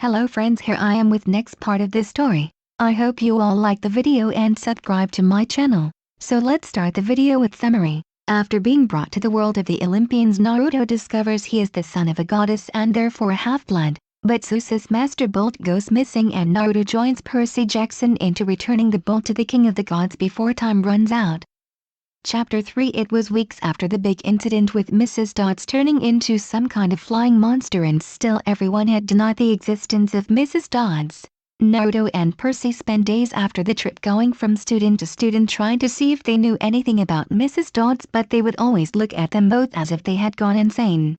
Hello friends, here I am with next part of this story. I hope you all like the video and subscribe to my channel. So let's start the video with summary. After being brought to the world of the Olympians, Naruto discovers he is the son of a goddess and therefore a half-blood. But Susa's master bolt goes missing and Naruto joins Percy Jackson into returning the bolt to the king of the gods before time runs out. Chapter 3. It was weeks after the big incident with Mrs. Dodds turning into some kind of flying monster and still everyone had denied the existence of Mrs. Dodds. Naruto and Percy spent days after the trip going from student to student trying to see if they knew anything about Mrs. Dodds, but they would always look at them both as if they had gone insane.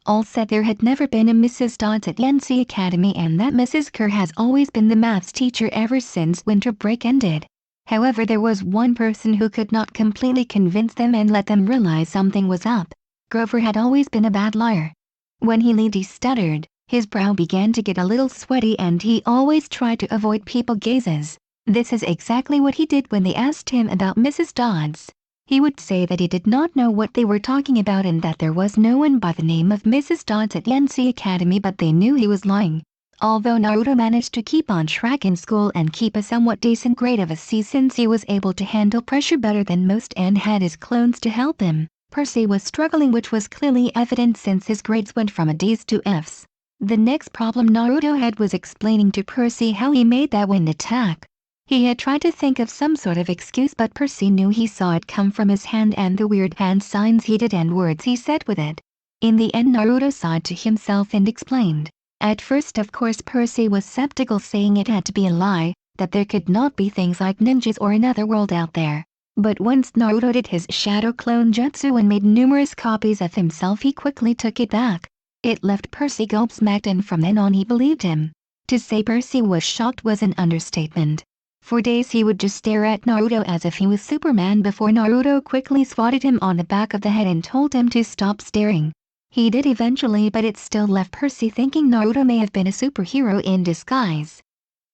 All said there had never been a Mrs. Dodds at Yancy Academy and that Mrs. Kerr has always been the maths teacher ever since winter break ended. However, there was one person who could not completely convince them and let them realize something was up. Grover had always been a bad liar. When he stuttered, his brow began to get a little sweaty and he always tried to avoid people's gazes. This is exactly what he did when they asked him about Mrs. Dodds. He would say that he did not know what they were talking about and that there was no one by the name of Mrs. Dodds at Yancy Academy, but they knew he was lying. Although Naruto managed to keep on track in school and keep a somewhat decent grade of a C since he was able to handle pressure better than most and had his clones to help him, Percy was struggling, which was clearly evident since his grades went from D's to F's. The next problem Naruto had was explaining to Percy how he made that wind attack. He had tried to think of some sort of excuse, but Percy knew he saw it come from his hand and the weird hand signs he did and words he said with it. In the end, Naruto sighed to himself and explained. At first, of course, Percy was skeptical, saying it had to be a lie, that there could not be things like ninjas or another world out there. But once Naruto did his shadow clone jutsu and made numerous copies of himself, he quickly took it back. It left Percy gobsmacked, and from then on he believed him. To say Percy was shocked was an understatement. For days he would just stare at Naruto as if he was Superman before Naruto quickly swatted him on the back of the head and told him to stop staring. He did eventually, but it still left Percy thinking Naruto may have been a superhero in disguise.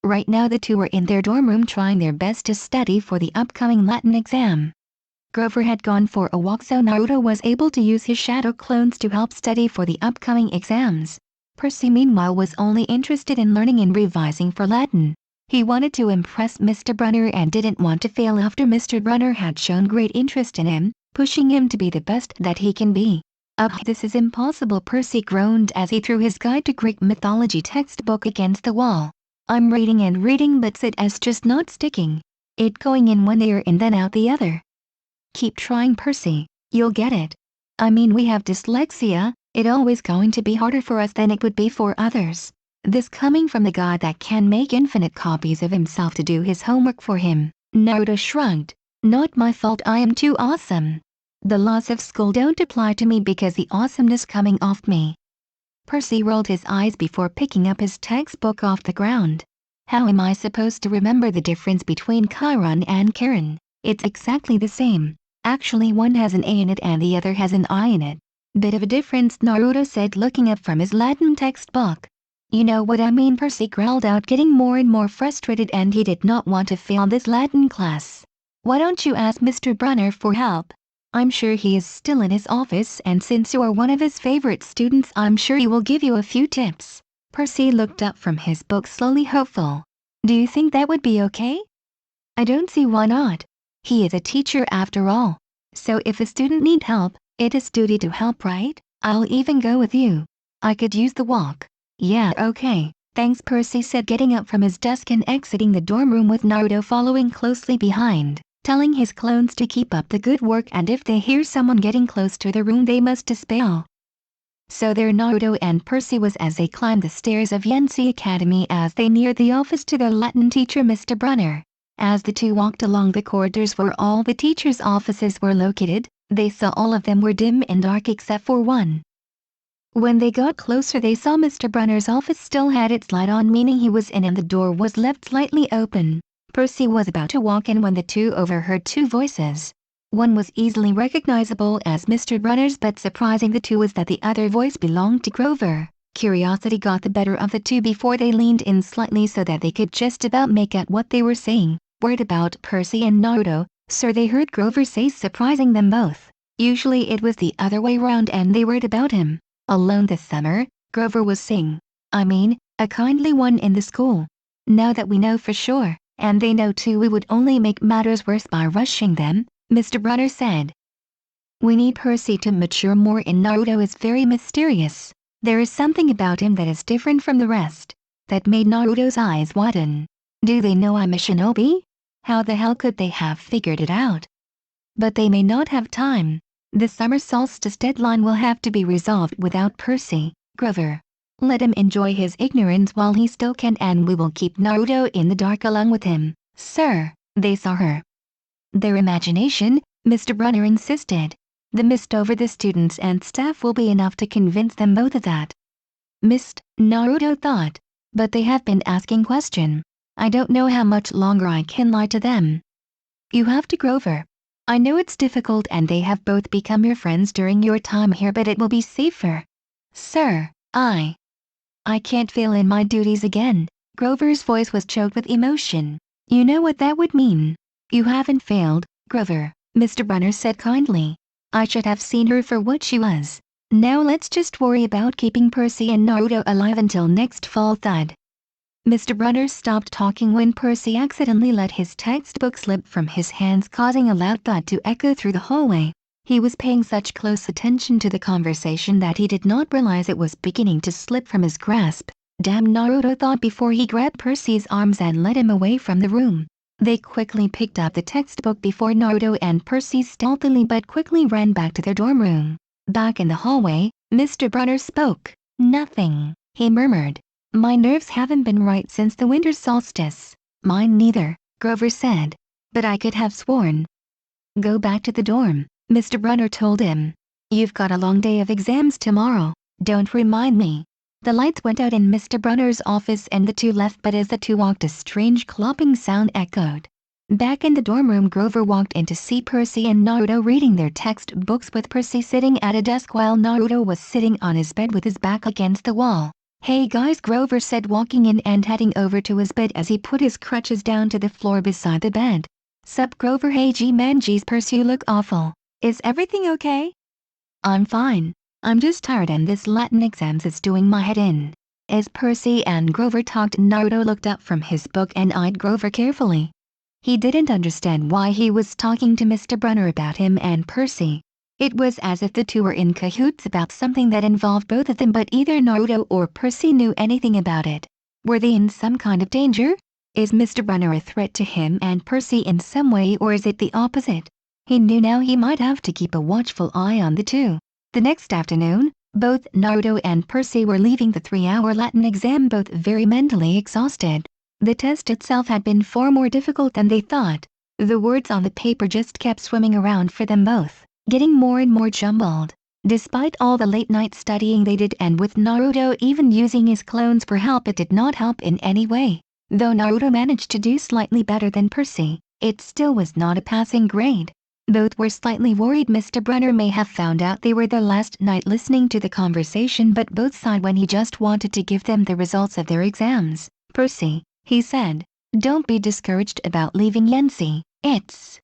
Right now the two were in their dorm room trying their best to study for the upcoming Latin exam. Grover had gone for a walk, so Naruto was able to use his shadow clones to help study for the upcoming exams. Percy meanwhile was only interested in learning and revising for Latin. He wanted to impress Mr. Brunner and didn't want to fail after Mr. Brunner had shown great interest in him, pushing him to be the best that he can be. This is impossible, Percy groaned as he threw his Guide to Greek Mythology textbook against the wall. I'm reading and reading, but it's just not sticking. It going in one ear and then out the other. Keep trying, Percy. You'll get it. I mean, we have dyslexia, it's always going to be harder for us than it would be for others. This coming from the guy that can make infinite copies of himself to do his homework for him. Naruto shrugged. Not my fault, I am too awesome. The laws of school don't apply to me because the awesomeness coming off me. Percy rolled his eyes before picking up his textbook off the ground. How am I supposed to remember the difference between Chiron and Karen? It's exactly the same. Actually, one has an A in it and the other has an I in it. Bit of a difference, Naruto said, looking up from his Latin textbook. You know what I mean, Percy growled out, getting more and more frustrated, and he did not want to fail this Latin class. Why don't you ask Mr. Brunner for help? I'm sure he is still in his office, and since you are one of his favorite students, I'm sure he will give you a few tips. Percy looked up from his book, slowly hopeful. Do you think that would be okay? I don't see why not. He is a teacher after all. So if a student needs help, it is duty to help, right? I'll even go with you. I could use the walk. Yeah, okay. Thanks, Percy said, getting up from his desk and exiting the dorm room with Naruto following closely behind, telling his clones to keep up the good work and if they hear someone getting close to the room they must dispel. So there Naruto and Percy was as they climbed the stairs of Yancy Academy as they neared the office to their Latin teacher Mr. Brunner. As the two walked along the corridors where all the teachers' offices were located, they saw all of them were dim and dark except for one. When they got closer they saw Mr. Brunner's office still had its light on, meaning he was in, and the door was left slightly open. Percy was about to walk in when the two overheard two voices. One was easily recognizable as Mr. Brunner's, but surprising the two was that the other voice belonged to Grover. Curiosity got the better of the two before they leaned in slightly so that they could just about make out what they were saying. Worried about Percy and Naruto, sir, they heard Grover say, surprising them both. Usually it was the other way round and they worried about him. Alone this summer, Grover was saying. I mean, a kindly one in the school. Now that we know for sure, and they know too, we would only make matters worse by rushing them, Mr. Brunner said. We need Percy to mature more. In Naruto is very mysterious. There is something about him that is different from the rest. That made Naruto's eyes widen. Do they know I'm a shinobi? How the hell could they have figured it out? But they may not have time. The summer solstice deadline will have to be resolved without Percy, Grover. Let him enjoy his ignorance while he still can, and we will keep Naruto in the dark along with him. Sir, they saw her. Their imagination, Mr. Brunner insisted. The mist over the students and staff will be enough to convince them both of that. Mist, Naruto thought. But they have been asking question. I don't know how much longer I can lie to them. You have to, Grover. I know it's difficult and they have both become your friends during your time here, but it will be safer. Sir, I can't fail in my duties again. Grover's voice was choked with emotion. You know what that would mean. You haven't failed, Grover, Mr. Brunner said kindly. I should have seen her for what she was. Now let's just worry about keeping Percy and Naruto alive until next fall. Thud. Mr. Brunner stopped talking when Percy accidentally let his textbook slip from his hands, causing a loud thud to echo through the hallway. He was paying such close attention to the conversation that he did not realize it was beginning to slip from his grasp. Damn, Naruto thought before he grabbed Percy's arms and led him away from the room. They quickly picked up the textbook before Naruto and Percy stealthily but quickly ran back to their dorm room. Back in the hallway, Mr. Brunner spoke. Nothing, he murmured. My nerves haven't been right since the winter solstice. Mine neither, Grover said. But I could have sworn. Go back to the dorm, Mr. Brunner told him. You've got a long day of exams tomorrow. Don't remind me. The lights went out in Mr. Brunner's office and the two left, but as the two walked a strange clopping sound echoed. Back in the dorm room, Grover walked in to see Percy and Naruto reading their textbooks, with Percy sitting at a desk while Naruto was sitting on his bed with his back against the wall. Hey guys, Grover said, walking in and heading over to his bed as he put his crutches down to the floor beside the bed. Sup, Grover? Hey G man, geez Percy, you look awful. Is everything okay? I'm fine. I'm just tired and this Latin exams is doing my head in. As Percy and Grover talked, Naruto looked up from his book and eyed Grover carefully. He didn't understand why he was talking to Mr. Brunner about him and Percy. It was as if the two were in cahoots about something that involved both of them, but either Naruto or Percy knew anything about it. Were they in some kind of danger? Is Mr. Brunner a threat to him and Percy in some way, or is it the opposite? He knew now he might have to keep a watchful eye on the two. The next afternoon, both Naruto and Percy were leaving the 3-hour Latin exam both very mentally exhausted. The test itself had been far more difficult than they thought. The words on the paper just kept swimming around for them both, getting more and more jumbled. Despite all the late-night studying they did, and with Naruto even using his clones for help, it did not help in any way. Though Naruto managed to do slightly better than Percy, it still was not a passing grade. Both were slightly worried Mr. Brunner may have found out they were there last night listening to the conversation, but both sighed when he just wanted to give them the results of their exams. Percy, he said, don't be discouraged about leaving Yancy. It's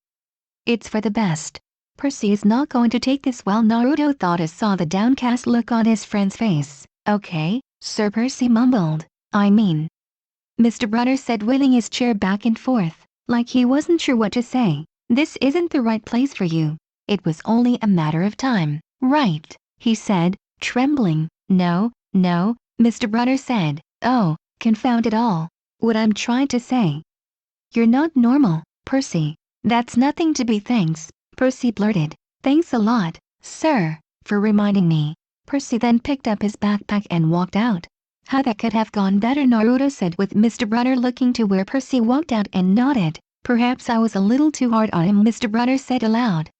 for the best. Percy is not going to take this well, Naruto thought as saw the downcast look on his friend's face. Okay, sir, Percy mumbled. I mean, Mr. Brunner said, wheeling his chair back and forth, like he wasn't sure what to say. This isn't the right place for you. It was only a matter of time, right? He said, trembling. No, Mr. Brunner said. Oh, confound it all. What I'm trying to say. You're not normal, Percy. That's nothing to be thanks, Percy blurted. Thanks a lot, sir, for reminding me. Percy then picked up his backpack and walked out. How that could have gone better, Naruto said, with Mr. Brunner looking to where Percy walked out and nodded. Perhaps I was a little too hard on him, Mr. Brunner said aloud.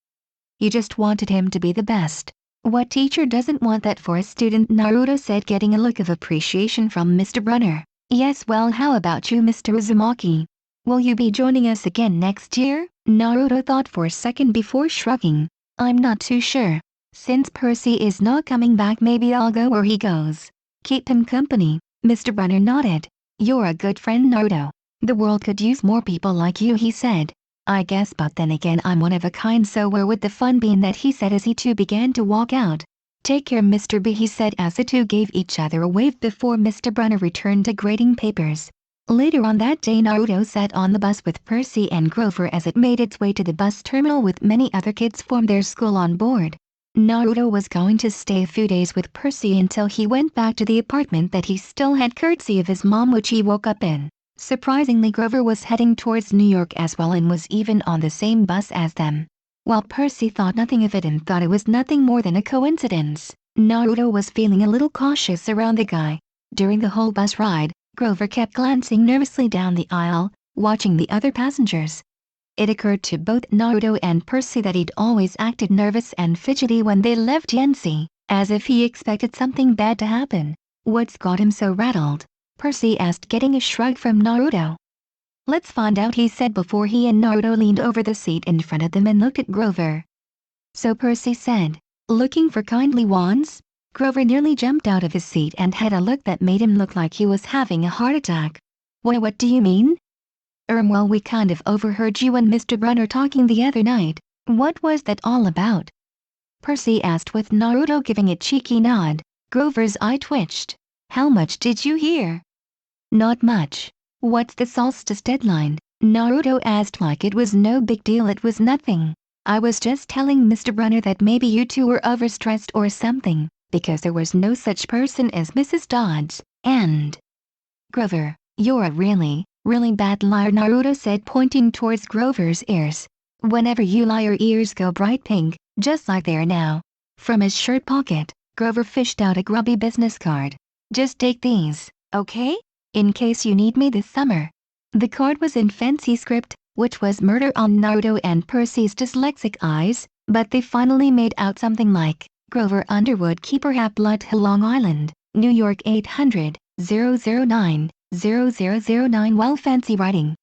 You just wanted him to be the best. What teacher doesn't want that for a student, Naruto said, getting a look of appreciation from Mr. Brunner. Yes, well, how about you, Mr. Uzumaki? Will you be joining us again next year? Naruto thought for a second before shrugging. I'm not too sure. Since Percy is not coming back, maybe I'll go where he goes. Keep him company. Mr. Brunner nodded. You're a good friend, Naruto. The world could use more people like you, he said. I guess, but then again I'm one of a kind, so where would the fun be in that, he said as he too began to walk out. Take care, Mr. B, he said as the two gave each other a wave before Mr. Brunner returned to grading papers. Later on that day, Naruto sat on the bus with Percy and Grover as it made its way to the bus terminal with many other kids from their school on board. Naruto was going to stay a few days with Percy until he went back to the apartment that he still had courtesy of his mom, which he woke up in. Surprisingly, Grover was heading towards New York as well and was even on the same bus as them. While Percy thought nothing of it and thought it was nothing more than a coincidence, Naruto was feeling a little cautious around the guy. During the whole bus ride, Grover kept glancing nervously down the aisle, watching the other passengers. It occurred to both Naruto and Percy that he'd always acted nervous and fidgety when they left Yancy, as if he expected something bad to happen. What's got him so rattled? Percy asked, getting a shrug from Naruto. Let's find out, he said before he and Naruto leaned over the seat in front of them and looked at Grover. So Percy said, looking for kindly wands? Grover nearly jumped out of his seat and had a look that made him look like he was having a heart attack. What do you mean? Well, we kind of overheard you and Mr. Brunner talking the other night. What was that all about? Percy asked with Naruto giving a cheeky nod. Grover's eye twitched. How much did you hear? Not much. What's the solstice deadline? Naruto asked like it was no big deal. It was nothing. I was just telling Mr. Brunner that maybe you two were overstressed or something, because there was no such person as Mrs. Dodds, and... Grover, you're a really bad liar, Naruto said, pointing towards Grover's ears. Whenever you lie, your ears go bright pink, just like they are now. From his shirt pocket, Grover fished out a grubby business card. Just take these, okay? In case you need me this summer. The card was in fancy script, which was murder on Naruto and Percy's dyslexic eyes, but they finally made out something like, Grover Underwood, Keeper, Half-Blood Hill, Long Island, New York 800-009. 0009. Well, fancy writing.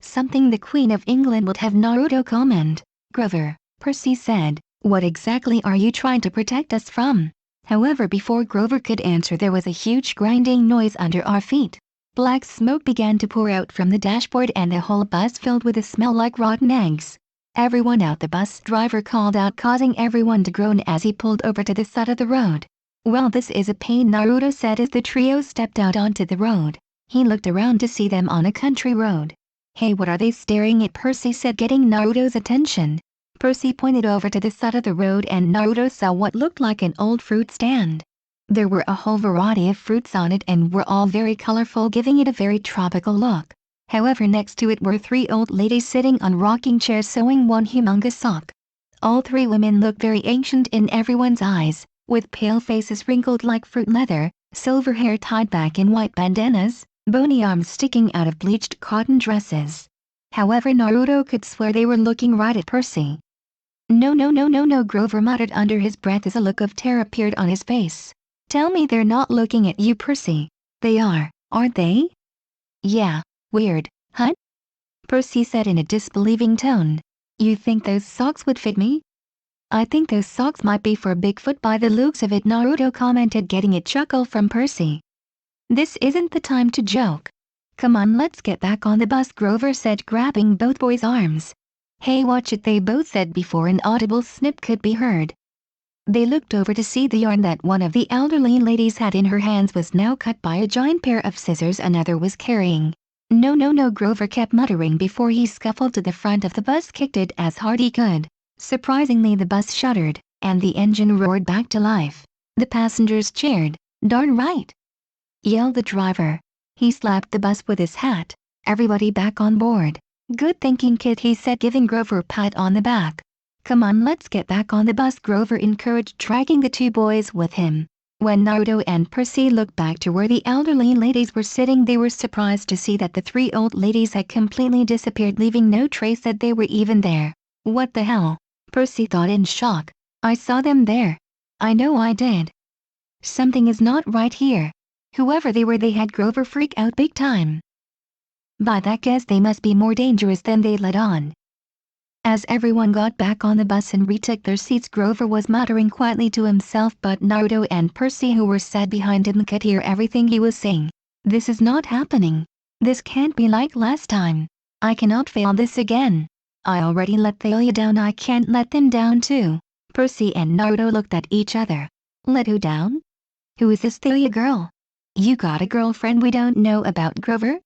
Something the Queen of England would have, Naruto comment. Grover, Percy said, what exactly are you trying to protect us from? However, before Grover could answer, there was a huge grinding noise under our feet. Black smoke began to pour out from the dashboard and the whole bus filled with a smell like rotten eggs. Everyone out, the bus driver called out, causing everyone to groan as he pulled over to the side of the road. Well, this is a pain, Naruto said as the trio stepped out onto the road. He looked around to see them on a country road. Hey, what are they staring at? Percy said, getting Naruto's attention. Percy pointed over to the side of the road and Naruto saw what looked like an old fruit stand. There were a whole variety of fruits on it and were all very colorful, giving it a very tropical look. However, next to it were three old ladies sitting on rocking chairs sewing one humongous sock. All three women looked very ancient in everyone's eyes, with pale faces wrinkled like fruit leather, silver hair tied back in white bandanas, bony arms sticking out of bleached cotton dresses. However, Naruto could swear they were looking right at Percy. No, Grover muttered under his breath as a look of terror appeared on his face. Tell me they're not looking at you, Percy. They are, aren't they? Yeah, weird, huh? Percy said in a disbelieving tone. You think those socks would fit me? I think those socks might be for Bigfoot by the looks of it, Naruto commented, getting a chuckle from Percy. This isn't the time to joke. Come on, let's get back on the bus, Grover said, grabbing both boys' arms. Hey, watch it, they both said before an audible snip could be heard. They looked over to see the yarn that one of the elderly ladies had in her hands was now cut by a giant pair of scissors another was carrying. No, Grover kept muttering before he scuffled to the front of the bus, kicked it as hard he could. Surprisingly, the bus shuddered, and the engine roared back to life. The passengers cheered. Darn right! Yelled the driver. He slapped the bus with his hat. Everybody back on board. Good thinking, kid, he said, giving Grover a pat on the back. Come on, let's get back on the bus, Grover encouraged, dragging the two boys with him. When Naruto and Percy looked back to where the elderly ladies were sitting, they were surprised to see that the three old ladies had completely disappeared, leaving no trace that they were even there. What the hell? Percy thought in shock. I saw them there. I know I did. Something is not right here. Whoever they were, they had Grover freak out big time. By that, guess they must be more dangerous than they let on. As everyone got back on the bus and retook their seats, Grover was muttering quietly to himself, but Naruto and Percy, who were sat behind him, could hear everything he was saying. This is not happening. This can't be like last time. I cannot fail this again. I already let Thalia down, I can't let them down too. Percy and Naruto looked at each other. Let who down? Who is this Thalia girl? You got a girlfriend we don't know about, Grover?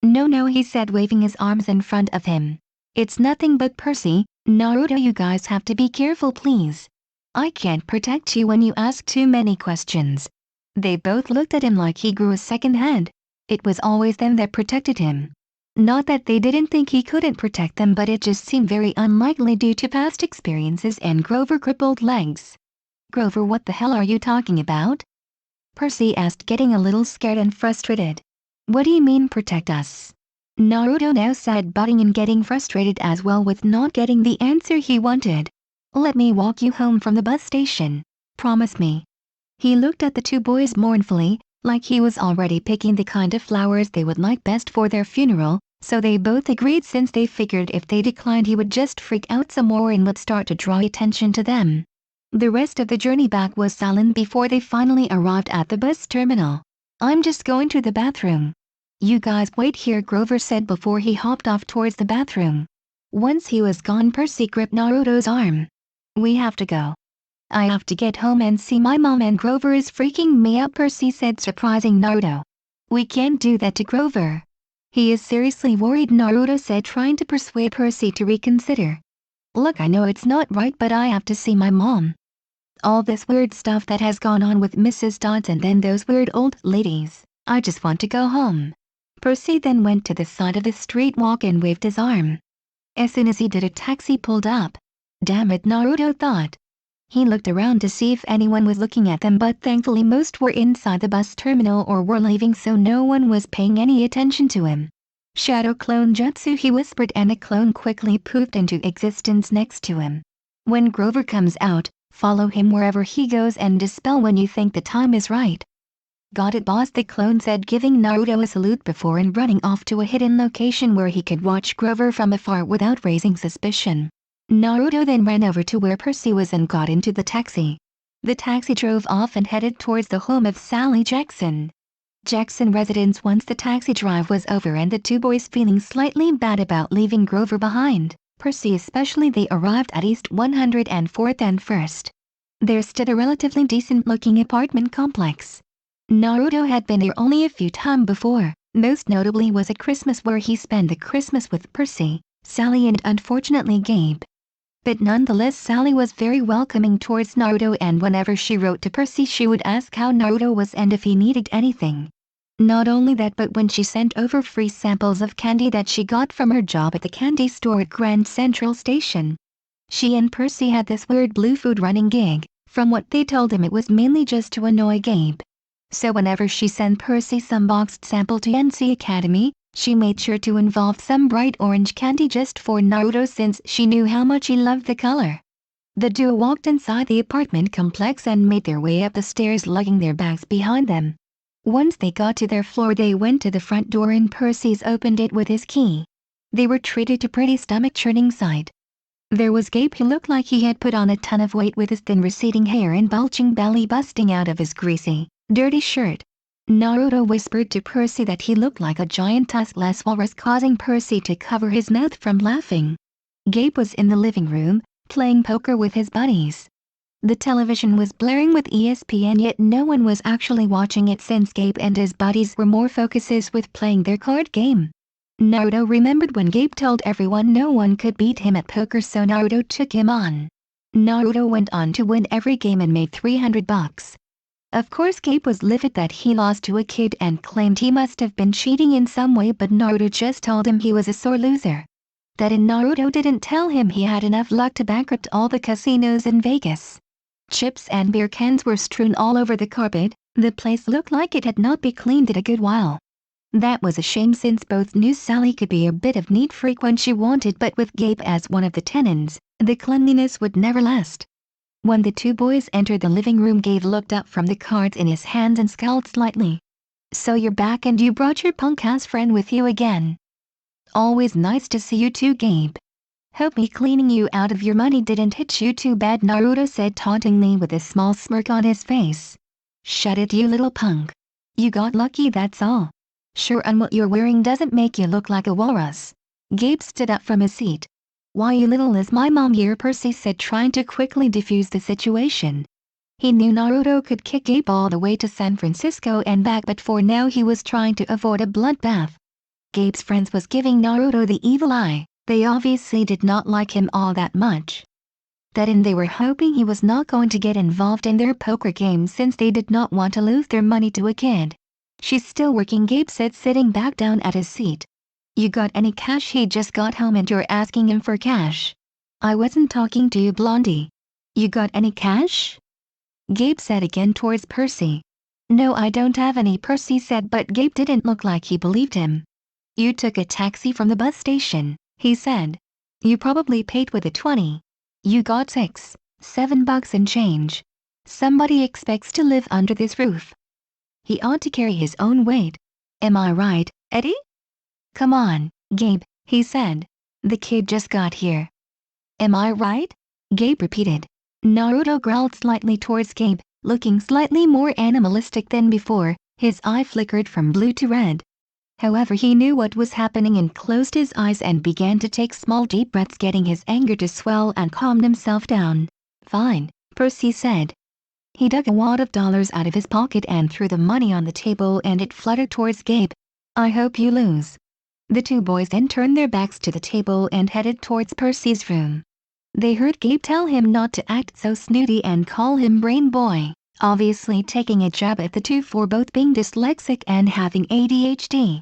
No, he said, waving his arms in front of him. It's nothing but Percy. Naruto, you guys have to be careful, please. I can't protect you when you ask too many questions. They both looked at him like he grew a second head. It was always them that protected him. Not that they didn't think he couldn't protect them, but it just seemed very unlikely due to past experiences and Grover's crippled legs. Grover, what the hell are you talking about? Percy asked, getting a little scared and frustrated. What do you mean protect us? Naruto now said, butting in, getting frustrated as well with not getting the answer he wanted. Let me walk you home from the bus station. Promise me. He looked at the two boys mournfully, like he was already picking the kind of flowers they would like best for their funeral, so they both agreed, since they figured if they declined he would just freak out some more and would start to draw attention to them. The rest of the journey back was silent before they finally arrived at the bus terminal. I'm just going to the bathroom. You guys wait here, Grover said before he hopped off towards the bathroom. Once he was gone, Percy gripped Naruto's arm. We have to go. I have to get home and see my mom, and Grover is freaking me out, Percy said, surprising Naruto. We can't do that to Grover. He is seriously worried, Naruto said, trying to persuade Percy to reconsider. Look, I know it's not right, but I have to see my mom. All this weird stuff that has gone on with Mrs. Dodds and then those weird old ladies. I just want to go home. Percy then went to the side of the street walk and waved his arm. As soon as he did, a taxi pulled up. Damn it, Naruto thought. He looked around to see if anyone was looking at them, but thankfully most were inside the bus terminal or were leaving, so no one was paying any attention to him. Shadow clone jutsu, he whispered, and a clone quickly poofed into existence next to him. When Grover comes out, follow him wherever he goes and dispel when you think the time is right. Got it, boss, the clone said, giving Naruto a salute before and running off to a hidden location where he could watch Grover from afar without raising suspicion. Naruto then ran over to where Percy was and got into the taxi. The taxi drove off and headed towards the home of Sally Jackson residence. Once the taxi drive was over and the two boys feeling slightly bad about leaving Grover behind, Percy especially, they arrived at East 104th and 1st. There stood a relatively decent-looking apartment complex. Naruto had been here only a few times before, most notably was at Christmas, where he spent the Christmas with Percy, Sally, and unfortunately Gabe. But nonetheless, Sally was very welcoming towards Naruto, and whenever she wrote to Percy she would ask how Naruto was and if he needed anything. Not only that, but when she sent over free samples of candy that she got from her job at the candy store at Grand Central Station. She and Percy had this weird blue food running gig. From what they told him, it was mainly just to annoy Gabe. So whenever she sent Percy some boxed sample to NC Academy, she made sure to involve some bright orange candy just for Naruto, since she knew how much he loved the color. The duo walked inside the apartment complex and made their way up the stairs, lugging their bags behind them. Once they got to their floor, they went to the front door and Percy opened it with his key. They were treated to pretty stomach-churning sight. There was Gabe, who looked like he had put on a ton of weight, with his thin receding hair and bulging belly busting out of his greasy, dirty shirt. Naruto whispered to Percy that he looked like a giant tuskless walrus, causing Percy to cover his mouth from laughing. Gabe was in the living room, playing poker with his buddies. The television was blaring with ESPN, yet no one was actually watching it, since Gabe and his buddies were more focuses with playing their card game. Naruto remembered when Gabe told everyone no one could beat him at poker, so Naruto took him on. Naruto went on to win every game and made $300. Of course, Gabe was livid that he lost to a kid and claimed he must have been cheating in some way, but Naruto just told him he was a sore loser. That and Naruto didn't tell him he had enough luck to bankrupt all the casinos in Vegas. Chips and beer cans were strewn all over the carpet. The place looked like it had not been cleaned in a good while. That was a shame, since both knew Sally could be a bit of neat freak when she wanted, but with Gabe as one of the tenants, the cleanliness would never last. When the two boys entered the living room, Gabe looked up from the cards in his hands and scowled slightly. So you're back, and you brought your punk-ass friend with you again. Always nice to see you too, Gabe. Hope me cleaning you out of your money didn't hit you too bad, Naruto said tauntingly with a small smirk on his face. Shut it, you little punk. You got lucky, that's all. Sure, and what you're wearing doesn't make you look like a walrus. Gabe stood up from his seat. Why, you little, is my mom here, Percy said, trying to quickly defuse the situation. He knew Naruto could kick Gabe all the way to San Francisco and back, but for now he was trying to avoid a bloodbath. Gabe's friends was giving Naruto the evil eye. They obviously did not like him all that much. They were hoping he was not going to get involved in their poker game since they did not want to lose their money to a kid. "She's still working," Gabe said, sitting back down at his seat. "You got any cash? He just got home and you're asking him for cash." "I wasn't talking to you, Blondie. You got any cash?" Gabe said again towards Percy. "No, I don't have any," Percy said, but Gabe didn't look like he believed him. "You took a taxi from the bus station," he said. "You probably paid with a 20. You got $6-7 and change. Somebody expects to live under this roof. He ought to carry his own weight. Am I right, Eddie?" "Come on, Gabe," he said. "The kid just got here." "Am I right?" Gabe repeated. Naruto growled slightly towards Gabe, looking slightly more animalistic than before. His eye flickered from blue to red. However, he knew what was happening and closed his eyes and began to take small deep breaths, getting his anger to swell, and calmed himself down. "Fine," Percy said. He dug a wad of dollars out of his pocket and threw the money on the table, and it fluttered towards Gabe. "I hope you lose." The two boys then turned their backs to the table and headed towards Percy's room. They heard Gabe tell him not to act so snooty and call him brain boy, obviously taking a jab at the two for both being dyslexic and having ADHD.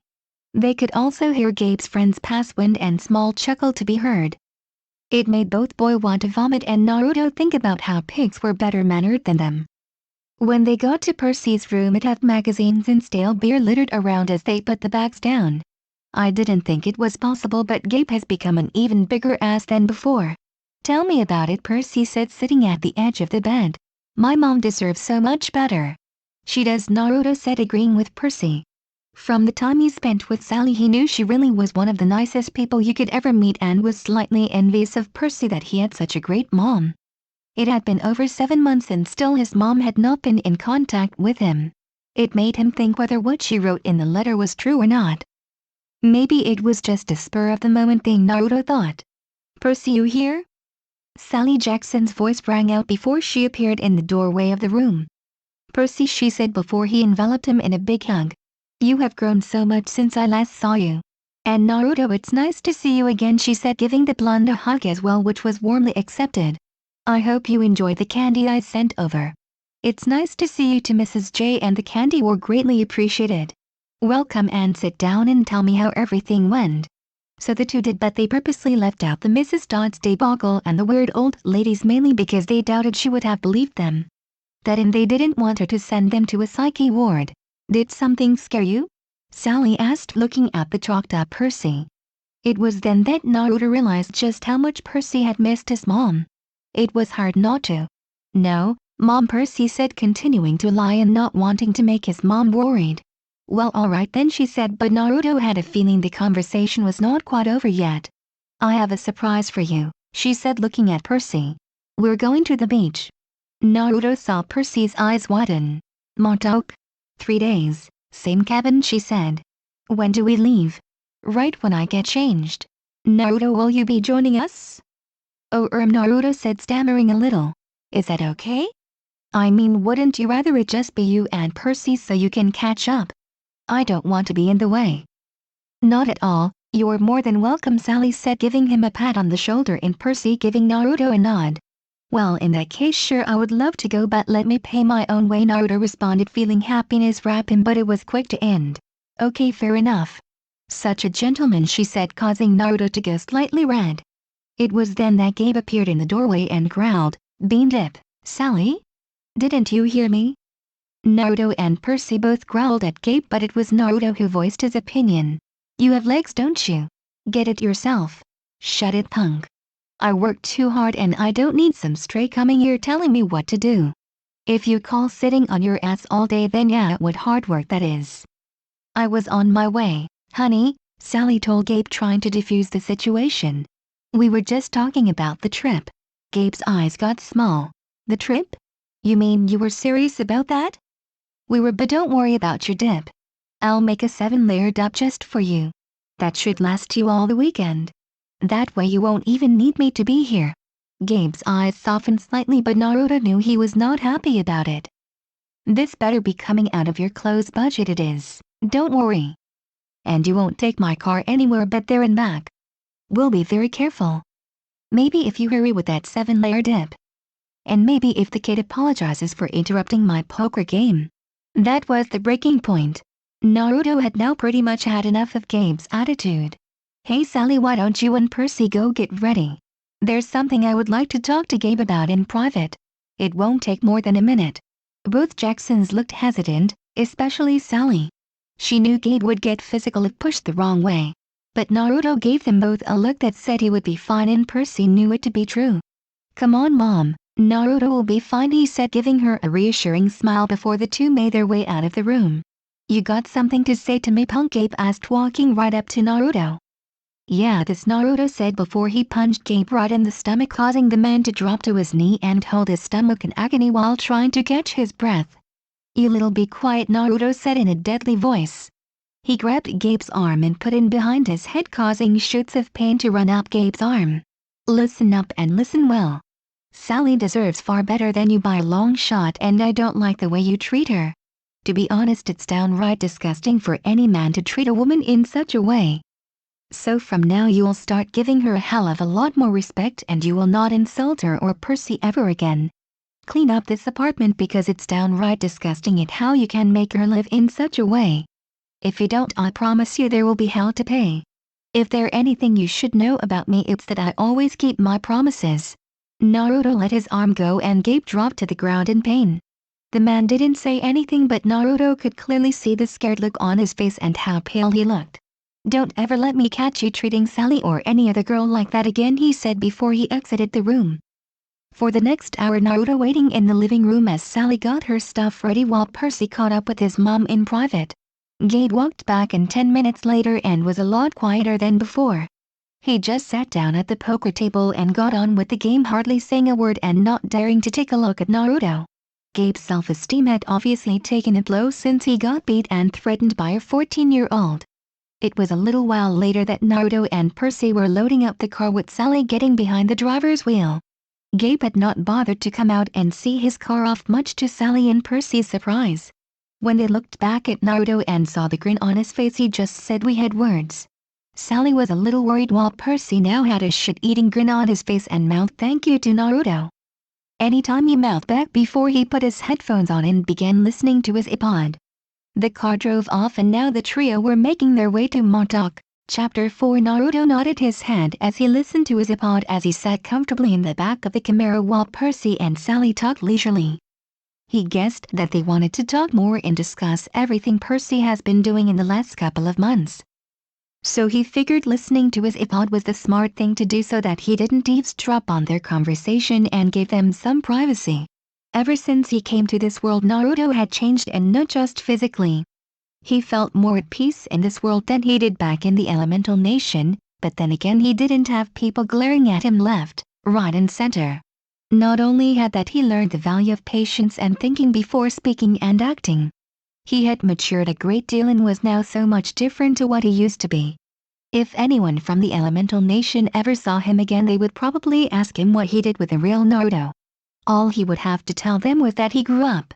They could also hear Gabe's friend's pass wind and small chuckle to be heard. It made both boy want to vomit and Naruto think about how pigs were better mannered than them. When they got to Percy's room, it had magazines and stale beer littered around as they put the bags down. "I didn't think it was possible, but Gabe has become an even bigger ass than before." "Tell me about it," Percy said, sitting at the edge of the bed. "My mom deserves so much better." "She does," Naruto said, agreeing with Percy. From the time he spent with Sally, he knew she really was one of the nicest people you could ever meet, and was slightly envious of Percy that he had such a great mom. It had been over 7 months and still his mom had not been in contact with him. It made him think whether what she wrote in the letter was true or not. Maybe it was just a spur-of-the-moment thing, Naruto thought. "Percy, you here?" Sally Jackson's voice rang out before she appeared in the doorway of the room. "Percy," she said before he enveloped him in a big hug. "You have grown so much since I last saw you." "And Naruto, it's nice to see you again," she said, giving the blonde a hug as well, which was warmly accepted. "I hope you enjoyed the candy I sent over." "It's nice to see you too, Mrs. J, and the candy were greatly appreciated." "Welcome, and sit down and tell me how everything went." So the two did, but they purposely left out the Mrs. Dodd's debacle and the weird old ladies, mainly because they doubted she would have believed them. They didn't want her to send them to a psyche ward. "Did something scare you?" Sally asked, looking at the chalked-up Percy. It was then that Naruto realized just how much Percy had missed his mom. It was hard not to. "No, Mom," Percy said, continuing to lie and not wanting to make his mom worried. "Well, alright then," she said, but Naruto had a feeling the conversation was not quite over yet. "I have a surprise for you," she said, looking at Percy. "We're going to the beach." Naruto saw Percy's eyes widen. "Montauk?" 3 days, same cabin," she said. "When do we leave?" "Right when I get changed." "Naruto, will you be joining us?" "Oh, Naruto said, stammering a little. "Is that okay? I mean, wouldn't you rather it just be you and Percy so you can catch up?" "I don't want to be in the way." "Not at all, you're more than welcome," Sally said, giving him a pat on the shoulder and Percy giving Naruto a nod. "Well, in that case, sure, I would love to go, but let me pay my own way," Naruto responded, feeling happiness wrap him, but it was quick to end. "Okay, fair enough." "Such a gentleman," she said, causing Naruto to go slightly red. It was then that Gabe appeared in the doorway and growled, "Bean dip, Sally? Didn't you hear me?" Naruto and Percy both growled at Gabe, but it was Naruto who voiced his opinion. "You have legs, don't you? Get it yourself." "Shut it, punk. I worked too hard and I don't need some stray coming here telling me what to do. If you call sitting on your ass all day, then yeah, what hard work that is." "I was on my way, honey," Sally told Gabe, trying to defuse the situation. "We were just talking about the trip." Gabe's eyes got small. "The trip? You mean you were serious about that?" "We were, but don't worry about your dip. I'll make a 7-layer dip just for you. That should last you all the weekend. That way you won't even need me to be here." Gabe's eyes softened slightly, but Naruto knew he was not happy about it. This better be coming out of your clothes budget. It is. Don't worry. And you won't take my car anywhere but there and back. We'll be very careful. Maybe if you hurry with that 7-layer dip. And maybe if the kid apologizes for interrupting my poker game. That was the breaking point. Naruto had now pretty much had enough of Gabe's attitude. Hey Sally, why don't you and Percy go get ready? There's something I would like to talk to Gabe about in private. It won't take more than a minute. Both Jacksons looked hesitant, especially Sally. She knew Gabe would get physical if pushed the wrong way. But Naruto gave them both a look that said he would be fine, and Percy knew it to be true. Come on Mom, Naruto will be fine, he said, giving her a reassuring smile before the two made their way out of the room. You got something to say to me, punk? Gabe asked, walking right up to Naruto. Yeah, this, Naruto said before he punched Gabe right in the stomach, causing the man to drop to his knee and hold his stomach in agony while trying to catch his breath. You little be quiet, Naruto said in a deadly voice. He grabbed Gabe's arm and put it behind his head, causing shoots of pain to run up Gabe's arm. Listen up and listen well. Sally deserves far better than you by a long shot, and I don't like the way you treat her. To be honest, it's downright disgusting for any man to treat a woman in such a way. So from now you'll start giving her a hell of a lot more respect, and you will not insult her or Percy ever again. Clean up this apartment because it's downright disgusting at how you can make her live in such a way. If you don't, I promise you there will be hell to pay. If there's anything you should know about me, it's that I always keep my promises. Naruto let his arm go and Gabe dropped to the ground in pain. The man didn't say anything, but Naruto could clearly see the scared look on his face and how pale he looked. Don't ever let me catch you treating Sally or any other girl like that again, he said before he exited the room. For the next hour, Naruto waiting in the living room as Sally got her stuff ready while Percy caught up with his mom in private. Gabe walked back in 10 minutes later and was a lot quieter than before. He just sat down at the poker table and got on with the game, hardly saying a word and not daring to take a look at Naruto. Gabe's self-esteem had obviously taken a blow since he got beat and threatened by a 14-year-old. It was a little while later that Naruto and Percy were loading up the car with Sally getting behind the driver's wheel. Gabe had not bothered to come out and see his car off, much to Sally and Percy's surprise. When they looked back at Naruto and saw the grin on his face, he just said, "We had words." Sally was a little worried while Percy now had a shit-eating grin on his face and mouthed thank you to Naruto. Anytime he mouthed back before he put his headphones on and began listening to his iPod. The car drove off and now the trio were making their way to Montauk. Chapter 4. Naruto nodded his head as he listened to his iPod as he sat comfortably in the back of the Camaro while Percy and Sally talked leisurely. He guessed that they wanted to talk more and discuss everything Percy has been doing in the last couple of months. So he figured listening to his iPod was the smart thing to do so that he didn't eavesdrop on their conversation and gave them some privacy. Ever since he came to this world, Naruto had changed, and not just physically. He felt more at peace in this world than he did back in the Elemental Nation, but then again he didn't have people glaring at him left, right and center. Not only had that, he learned the value of patience and thinking before speaking and acting. He had matured a great deal and was now so much different to what he used to be. If anyone from the Elemental Nation ever saw him again, they would probably ask him what he did with the real Naruto. All he would have to tell them was that he grew up.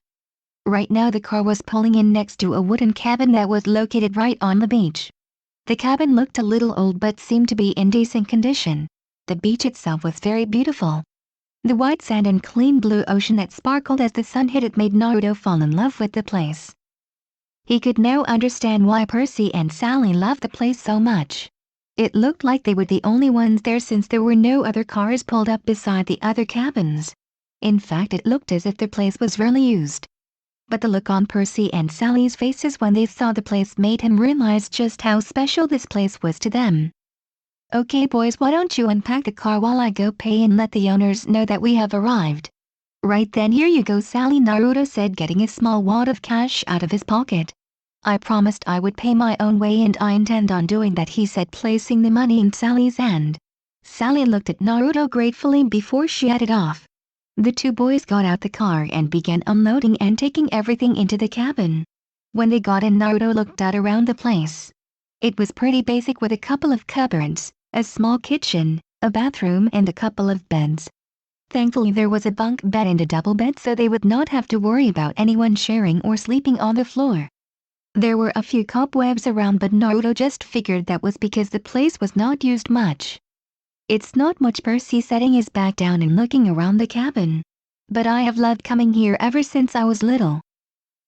Right now the car was pulling in next to a wooden cabin that was located right on the beach. The cabin looked a little old but seemed to be in decent condition. The beach itself was very beautiful. The white sand and clean blue ocean that sparkled as the sun hit it made Naruto fall in love with the place. He could now understand why Percy and Sally loved the place so much. It looked like they were the only ones there since there were no other cars pulled up beside the other cabins. In fact, it looked as if the place was rarely used. But the look on Percy and Sally's faces when they saw the place made him realize just how special this place was to them. Okay boys, why don't you unpack the car while I go pay and let the owners know that we have arrived. Right then, here you go Sally, Naruto said, getting a small wad of cash out of his pocket. I promised I would pay my own way and I intend on doing that, he said, placing the money in Sally's hand. Sally looked at Naruto gratefully before she headed off. The two boys got out the car and began unloading and taking everything into the cabin. When they got in, Naruto looked out around the place. It was pretty basic with a couple of cupboards, a small kitchen, a bathroom and a couple of beds. Thankfully there was a bunk bed and a double bed so they would not have to worry about anyone sharing or sleeping on the floor. There were a few cobwebs around but Naruto just figured that was because the place was not used much. It's not much, Percy setting his back down and looking around the cabin. But I have loved coming here ever since I was little.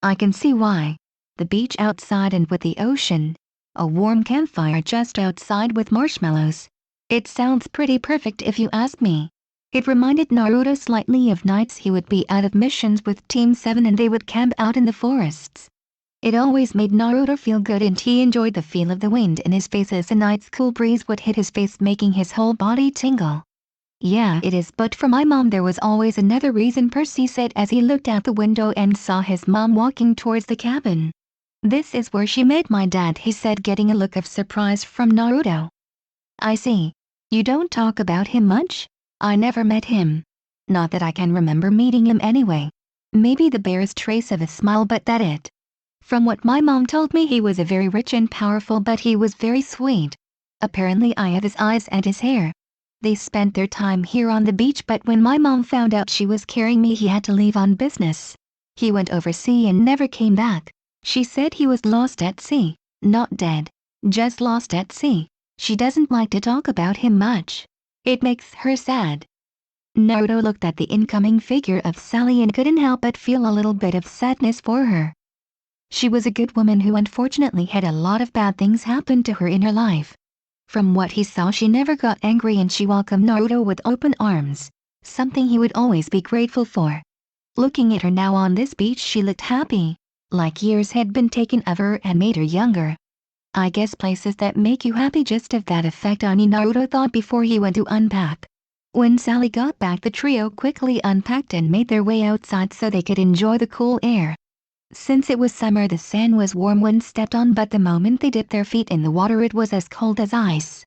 I can see why. The beach outside and with the ocean. A warm campfire just outside with marshmallows. It sounds pretty perfect if you ask me. It reminded Naruto slightly of nights he would be out of missions with Team 7 and they would camp out in the forests. It always made Naruto feel good and he enjoyed the feel of the wind in his face as the night's cool breeze would hit his face making his whole body tingle. Yeah, it is, but for my mom there was always another reason, Percy said as he looked out the window and saw his mom walking towards the cabin. This is where she met my dad, he said, getting a look of surprise from Naruto. I see. You don't talk about him much? I never met him. Not that I can remember meeting him anyway. Maybe the barest trace of a smile, but that it. From what my mom told me, he was a very rich and powerful, but he was very sweet. Apparently I have his eyes and his hair. They spent their time here on the beach, but when my mom found out she was carrying me he had to leave on business. He went overseas and never came back. She said he was lost at sea, not dead, just lost at sea. She doesn't like to talk about him much. It makes her sad. Naruto looked at the incoming figure of Sally and couldn't help but feel a little bit of sadness for her. She was a good woman who unfortunately had a lot of bad things happen to her in her life. From what he saw, she never got angry and she welcomed Naruto with open arms, something he would always be grateful for. Looking at her now on this beach, she looked happy, like years had been taken of her and made her younger. I guess places that make you happy just have that effect on you, Naruto thought before he went to unpack. When Sally got back, the trio quickly unpacked and made their way outside so they could enjoy the cool air. Since it was summer, the sand was warm when stepped on, but the moment they dipped their feet in the water it was as cold as ice.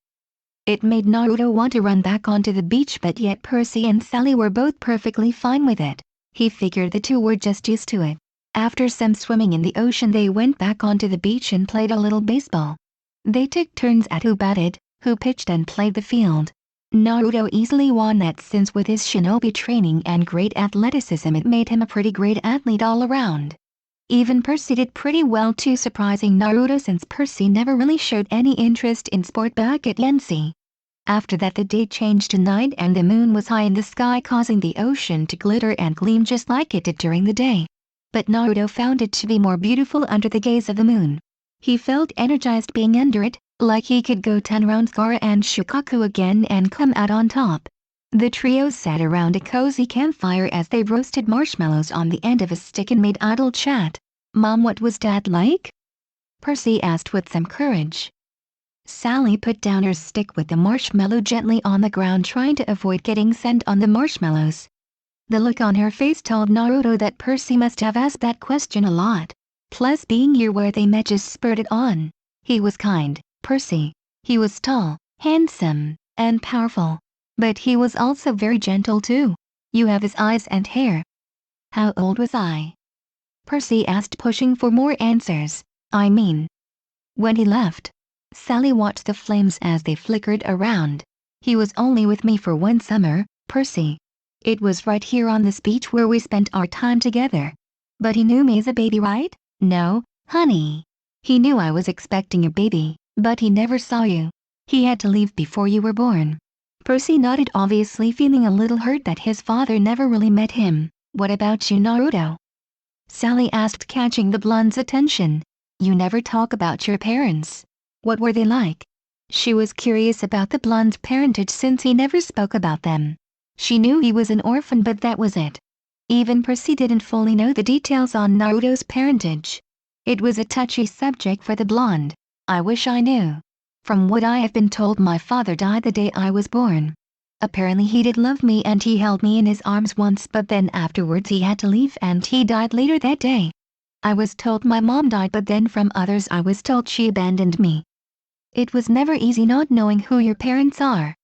It made Naruto want to run back onto the beach, but yet Percy and Sally were both perfectly fine with it. He figured the two were just used to it. After some swimming in the ocean, they went back onto the beach and played a little baseball. They took turns at who batted, who pitched and played the field. Naruto easily won that since with his shinobi training and great athleticism it made him a pretty great athlete all around. Even Percy did pretty well too, surprising Naruto since Percy never really showed any interest in sport back at Yancy. After that the day changed to night and the moon was high in the sky, causing the ocean to glitter and gleam just like it did during the day. But Naruto found it to be more beautiful under the gaze of the moon. He felt energized being under it, like he could go 10 rounds Gaara and Shukaku again and come out on top. The trio sat around a cozy campfire as they roasted marshmallows on the end of a stick and made idle chat. Mom, what was Dad like? Percy asked with some courage. Sally put down her stick with the marshmallow gently on the ground, trying to avoid getting sand on the marshmallows. The look on her face told Naruto that Percy must have asked that question a lot. Plus being here where they met just spurred it on. He was kind, Percy. He was tall, handsome, and powerful. But he was also very gentle too. You have his eyes and hair. How old was I? Percy asked, pushing for more answers. I mean, when he left. Sally watched the flames as they flickered around. He was only with me for 1 summer, Percy. It was right here on this beach where we spent our time together. But he knew me as a baby, right? No, honey. He knew I was expecting a baby, but he never saw you. He had to leave before you were born. Percy nodded, obviously feeling a little hurt that his father never really met him. What about you, Naruto? Sally asked, catching the blonde's attention. You never talk about your parents. What were they like? She was curious about the blonde's parentage since he never spoke about them. She knew he was an orphan, but that was it. Even Percy didn't fully know the details on Naruto's parentage. It was a touchy subject for the blonde. I wish I knew. From what I have been told, my father died the day I was born. Apparently he did love me and he held me in his arms once, but then afterwards he had to leave and he died later that day. I was told my mom died, but then from others I was told she abandoned me. It was never easy not knowing who your parents are.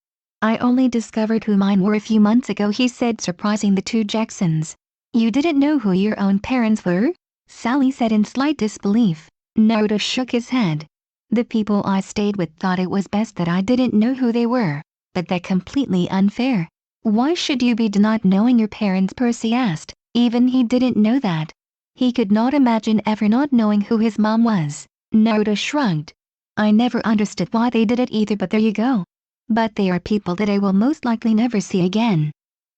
I only discovered who mine were a few months ago, he said, surprising the two Jacksons. You didn't know who your own parents were? Sally said in slight disbelief. Naruto shook his head. The people I stayed with thought it was best that I didn't know who they were, but that's completely unfair. Why should you be not knowing your parents? Percy asked. Even he didn't know that. He could not imagine ever not knowing who his mom was. Naruto shrugged. I never understood why they did it either, but there you go. But they are people that I will most likely never see again.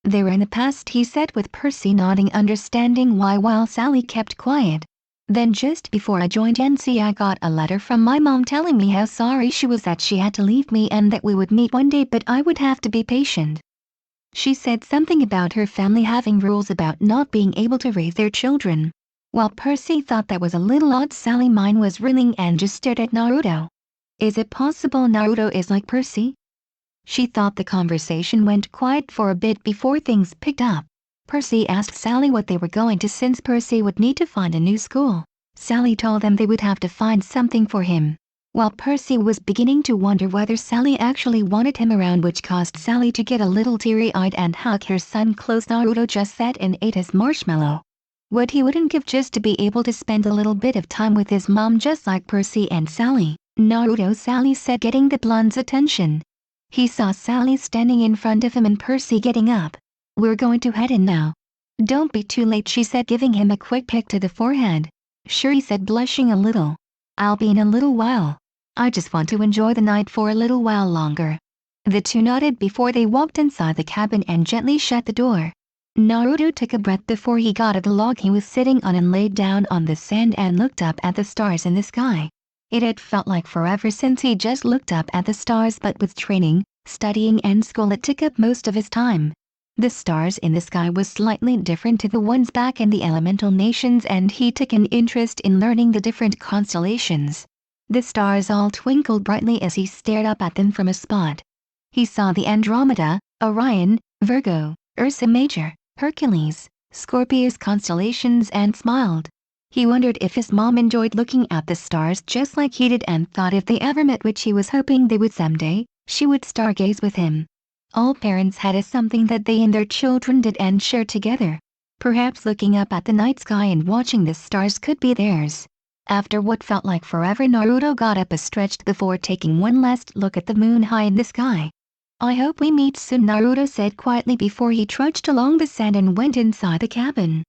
They were in the past, he said, with Percy nodding, understanding why, while Sally kept quiet. Then just before I joined NC, I got a letter from my mom telling me how sorry she was that she had to leave me and that we would meet one day, but I would have to be patient. She said something about her family having rules about not being able to raise their children. While Percy thought that was a little odd, Sally's mind was reeling and just stared at Naruto. Is it possible Naruto is like Percy? She thought. The conversation went quiet for a bit before things picked up. Percy asked Sally what they were going to, since Percy would need to find a new school. Sally told them they would have to find something for him. While Percy was beginning to wonder whether Sally actually wanted him around, which caused Sally to get a little teary-eyed and hug her son close, Naruto just sat and ate his marshmallow. What he wouldn't give just to be able to spend a little bit of time with his mom just like Percy and Sally. Naruto, Sally said, getting the blonde's attention. He saw Sally standing in front of him and Percy getting up. We're going to head in now. Don't be too late, she said, giving him a quick pick to the forehead. Sure, he said, blushing a little. I'll be in a little while. I just want to enjoy the night for a little while longer. The two nodded before they walked inside the cabin and gently shut the door. Naruto took a breath before he got at the log he was sitting on and laid down on the sand and looked up at the stars in the sky. It had felt like forever since he just looked up at the stars, but with training, studying and school it took up most of his time. The stars in the sky was slightly different to the ones back in the elemental nations, and he took an interest in learning the different constellations. The stars all twinkled brightly as he stared up at them from a spot. He saw the Andromeda, Orion, Virgo, Ursa Major, Hercules, Scorpius constellations and smiled. He wondered if his mom enjoyed looking at the stars just like he did, and thought if they ever met, which he was hoping they would someday, she would stargaze with him. All parents had a something that they and their children did and shared together. Perhaps looking up at the night sky and watching the stars could be theirs. After what felt like forever, Naruto got up and stretched before taking one last look at the moon high in the sky. I hope we meet soon, Naruto said quietly before he trudged along the sand and went inside the cabin.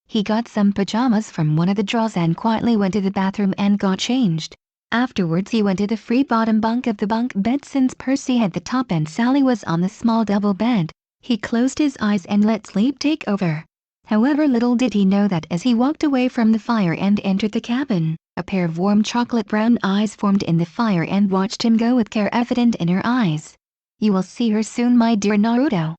He got some pajamas from one of the drawers and quietly went to the bathroom and got changed. Afterwards he went to the free bottom bunk of the bunk bed, since Percy had the top and Sally was on the small double bed. He closed his eyes and let sleep take over. However, little did he know that as he walked away from the fire and entered the cabin, a pair of warm chocolate brown eyes formed in the fire and watched him go with care evident in her eyes. You will see her soon, my dear Naruto.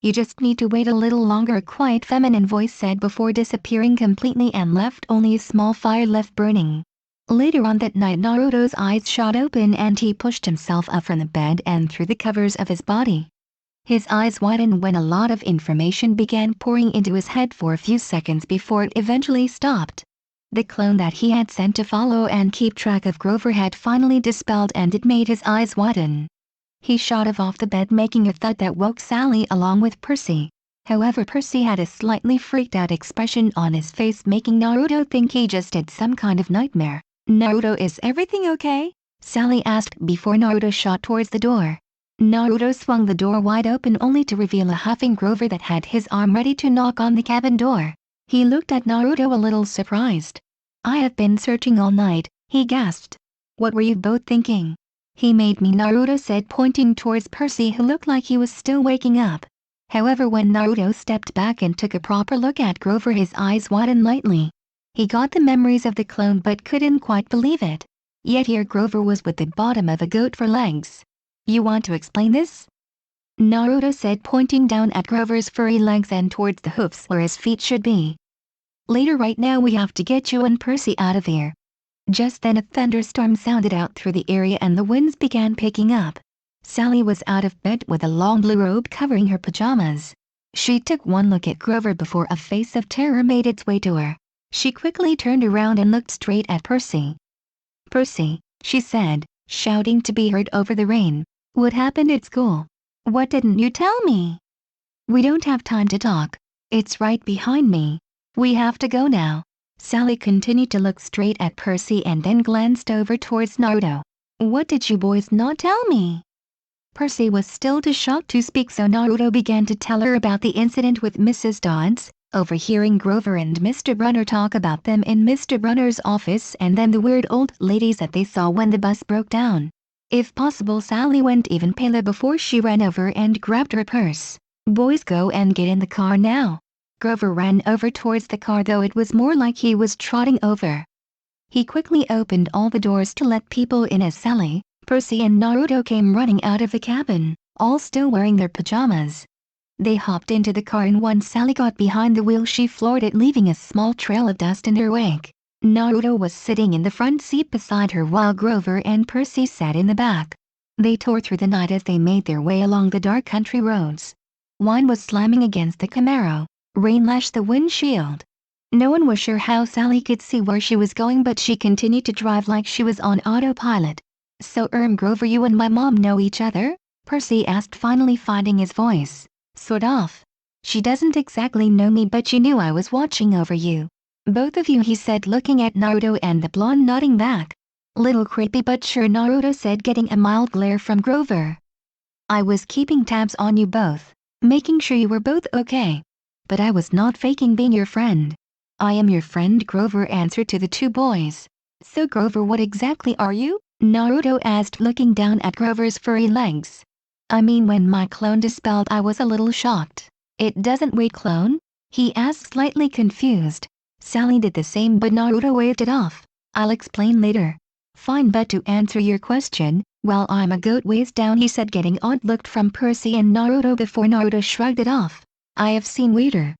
You just need to wait a little longer, a quiet feminine voice said before disappearing completely and left only a small fire left burning. Later on that night, Naruto's eyes shot open and he pushed himself up from the bed and through the covers of his body. His eyes widened when a lot of information began pouring into his head for a few seconds before it eventually stopped. The clone that he had sent to follow and keep track of Grover had finally dispelled, and it made his eyes widen. He shot off the bed, making a thud that woke Sally along with Percy. However, Percy had a slightly freaked out expression on his face, making Naruto think he just had some kind of nightmare. Naruto, is everything okay? Sally asked before Naruto shot towards the door. Naruto swung the door wide open only to reveal a huffing Grover that had his arm ready to knock on the cabin door. He looked at Naruto a little surprised. I have been searching all night, he gasped. What were you both thinking? He made me, Naruto said, pointing towards Percy, who looked like he was still waking up. However, when Naruto stepped back and took a proper look at Grover, his eyes widened lightly. He got the memories of the clone but couldn't quite believe it. Yet here Grover was with the bottom of a goat for legs. You want to explain this? Naruto said, pointing down at Grover's furry legs and towards the hoofs where his feet should be. Later, right now we have to get you and Percy out of here. Just then a thunderstorm sounded out through the area and the winds began picking up. Sally was out of bed with a long blue robe covering her pajamas. She took one look at Grover before a face of terror made its way to her. She quickly turned around and looked straight at Percy. Percy, she said, shouting to be heard over the rain. What happened at school? What didn't you tell me? We don't have time to talk. It's right behind me. We have to go now. Sally continued to look straight at Percy and then glanced over towards Naruto. What did you boys not tell me? Percy was still too shocked to speak, so Naruto began to tell her about the incident with Mrs. Dodds, overhearing Grover and Mr. Brunner talk about them in Mr. Brunner's office, and then the weird old ladies that they saw when the bus broke down. If possible, Sally went even paler before she ran over and grabbed her purse. "Boys, go and get in the car now." Grover ran over towards the car, though it was more like he was trotting over. He quickly opened all the doors to let people in as Sally, Percy and Naruto came running out of the cabin, all still wearing their pajamas. They hopped into the car, and once Sally got behind the wheel she floored it, leaving a small trail of dust in her wake. Naruto was sitting in the front seat beside her while Grover and Percy sat in the back. They tore through the night as they made their way along the dark country roads. Wine was slamming against the Camaro. Rain lashed the windshield. No one was sure how Sally could see where she was going, but she continued to drive like she was on autopilot. "So Grover, you and my mom know each other?" Percy asked, finally finding his voice. "Sort of. She doesn't exactly know me, but she knew I was watching over you. Both of you," he said, looking at Naruto and the blonde nodding back. "Little creepy but sure," Naruto said, getting a mild glare from Grover. "I was keeping tabs on you both, making sure you were both okay. But I was not faking being your friend." "I am your friend," Grover answered to the two boys. "So Grover, what exactly are you?" Naruto asked, looking down at Grover's furry legs. "I mean, when my clone dispelled I was a little shocked." "It doesn't wait, clone?" he asked, slightly confused. Sally did the same, but Naruto waved it off. "I'll explain later." "Fine, but to answer your question, well, I'm a goat ways down," he said, getting odd looked from Percy and Naruto before Naruto shrugged it off. "I have seen weirder.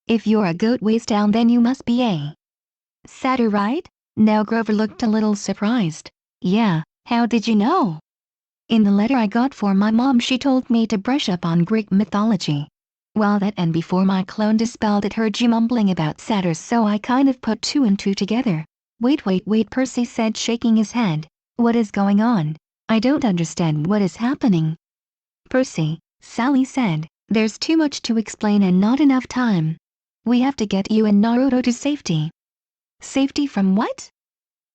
If you're a goat ways down, then you must be a satyr, right?" Now Grover looked a little surprised. "Yeah, how did you know?" "In the letter I got for my mom, she told me to brush up on Greek mythology. Well, that, and before my clone dispelled it, heard you mumbling about satyrs, so I kind of put two and two together." Wait, Percy said, shaking his head. "What is going on? I don't understand what is happening." "Percy," Sally said, "there's too much to explain and not enough time. We have to get you and Naruto to safety." "Safety from what?"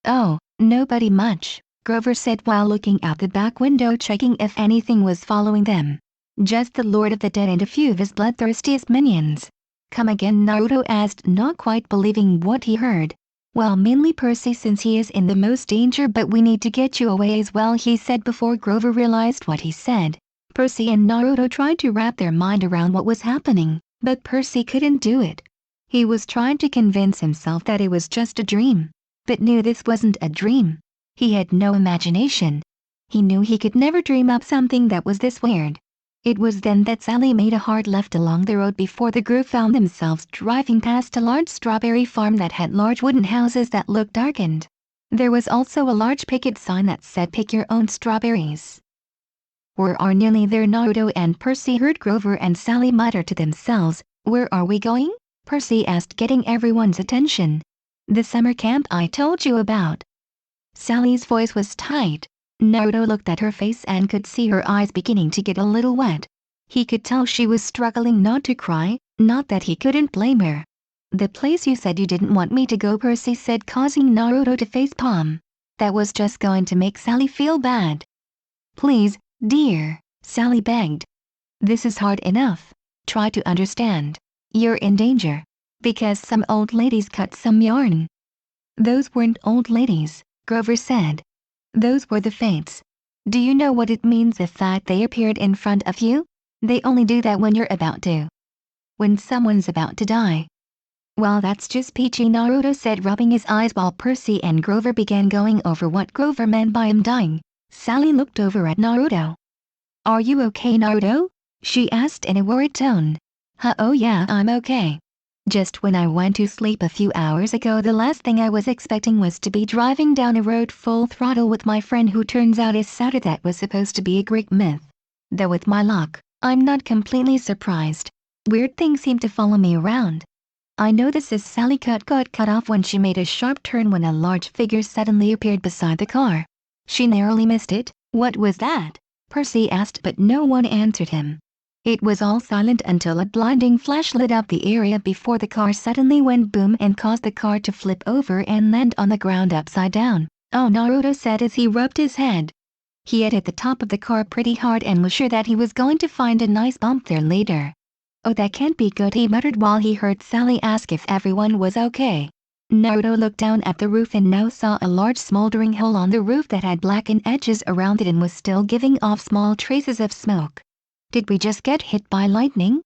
"Oh, nobody much," Grover said while looking out the back window, checking if anything was following them. "Just the Lord of the Dead and a few of his bloodthirstiest minions." "Come again?" Naruto asked, not quite believing what he heard. "Well, mainly Percy, since he is in the most danger, but we need to get you away as well," he said before Grover realized what he said. Percy and Naruto tried to wrap their mind around what was happening, but Percy couldn't do it. He was trying to convince himself that it was just a dream, but knew this wasn't a dream. He had no imagination. He knew he could never dream up something that was this weird. It was then that Sally made a hard left along the road before the group found themselves driving past a large strawberry farm that had large wooden houses that looked darkened. There was also a large picket sign that said, "Pick your own strawberries." "We are nearly there," Naruto and Percy heard Grover and Sally mutter to themselves. "Where are we going?" Percy asked, getting everyone's attention. "The summer camp I told you about." Sally's voice was tight. Naruto looked at her face and could see her eyes beginning to get a little wet. He could tell she was struggling not to cry, not that he couldn't blame her. "The place you said you didn't want me to go," Percy said, causing Naruto to facepalm. That was just going to make Sally feel bad. "Please, dear," Sally begged. "This is hard enough. Try to understand. You're in danger. Because some old ladies cut some yarn." "Those weren't old ladies," Grover said. "Those were the Fates. Do you know what it means, the fact they appeared in front of you? They only do that when you're about to. When someone's about to die." "Well, that's just peachy," Naruto said, rubbing his eyes while Percy and Grover began going over what Grover meant by him dying. Sally looked over at Naruto. "Are you okay, Naruto?" she asked in a worried tone. Oh yeah, I'm okay. Just when I went to sleep a few hours ago, the last thing I was expecting was to be driving down a road full throttle with my friend who turns out is Saturn. That was supposed to be a Greek myth. Though with my luck, I'm not completely surprised. Weird things seem to follow me around." "I know this is." Sally got cut off when she made a sharp turn when a large figure suddenly appeared beside the car. She narrowly missed it. "What was that?" Percy asked, but no one answered him. It was all silent until a blinding flash lit up the area before the car suddenly went boom and caused the car to flip over and land on the ground upside down. "Oh," Naruto said as he rubbed his head. He had hit the top of the car pretty hard and was sure that he was going to find a nice bump there later. "Oh, that can't be good," he muttered while he heard Sally ask if everyone was okay. Naruto looked down at the roof and now saw a large smoldering hole on the roof that had blackened edges around it and was still giving off small traces of smoke. "Did we just get hit by lightning?"